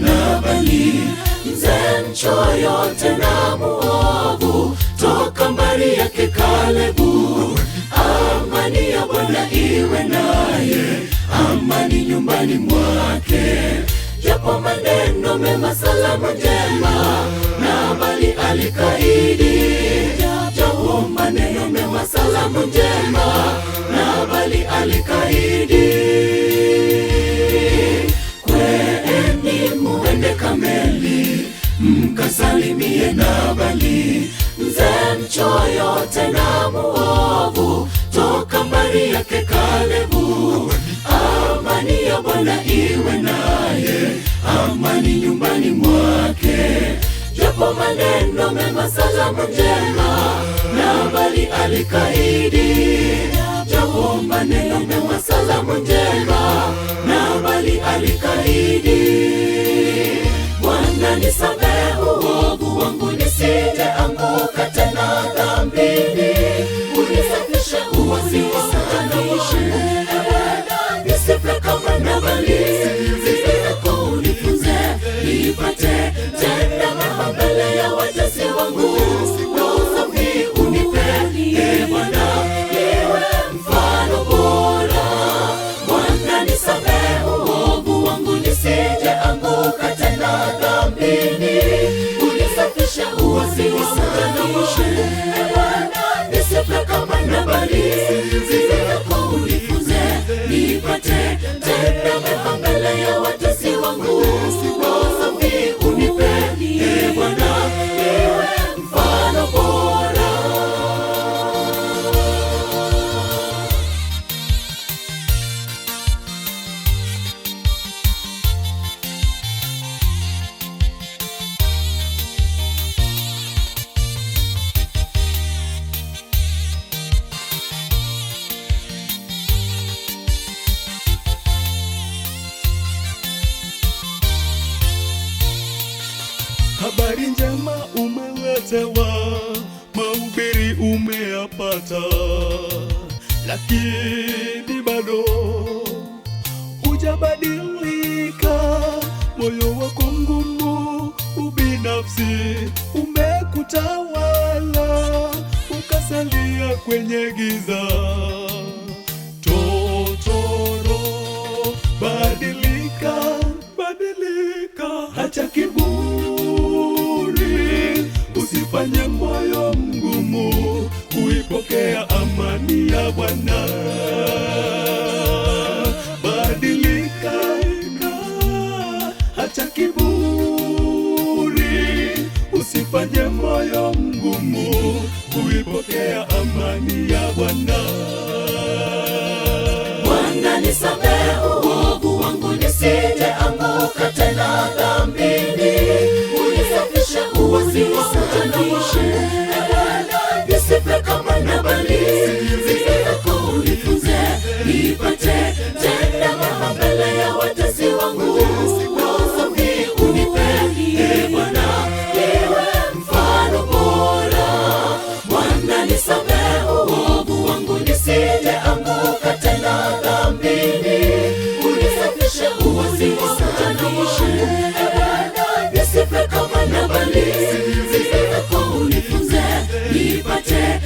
Nabali, mzee mchoyo tena muovu, toka mbari yake Kalebu. Amani ya Bwana iwe naye, amani nyumbani mwake. Japo maneno mema, salamu njema, Nabali alikaidi. Japo maneno mema, salamu njema, Nabali alikaidi. Kweni muende Kameli, mkasalimie Nabali, mzee mchoyo tena muovu, toka mbari yake Kalebu. Amani ya Bwana iwe naye, amani nyumbani mwake. Japo maneno mema, salamu njema, Nabali alikaidi. Japo maneno mema, salamu njema, Nabali alikaidi. Bwana nisamehe uovu wangu, nisije anguka tena dhambini. Unisafishe uasi usitanishe, nisife kama Nabali. Zizi zako unifunze, nipate tena mema mbele ya watesi wangu. Roho safi unipe, Bwana niwe mfano bora. Bwana nisamehe uovu wangu, nisije anguka tena dhambini. Unisafishe uasi usitanishe, nisife kama Nabali. Zizi zako unifunze, nipate tena mema mbele ya watesi wangu. Roho safi unipe, Bwana niwe mfano bora. Habari njema umeletewa, mahubiri umeyapata, lakini bado hujabadilika. Moyo wako mgumu, ubinafsi umekutawala, ukasalia kwenye giza totoro. Badilika, badilika, acha kiburi, usifanye moyo mgumu kuipokea amani ya Bwana. Badilika, acha kiburi, usifanye moyo mgumu kuipokea amani ya Bwana. Bwana nisamehe uovu wangu, nisije anguka tena dhambini. Unisafishe uasi usitanishe, nisife kama Nabali. Zizi zako unifunze, nipate tena mema mbele ya watesi wangu. Roho safi unipe, Bwana niwe mfano bora. Bwana nisamehe uovu wangu, nisije anguka tena dhambini. Unisafishe uasi usitanishe, nisife kama Nabali. Zizi zako unifunze, nipate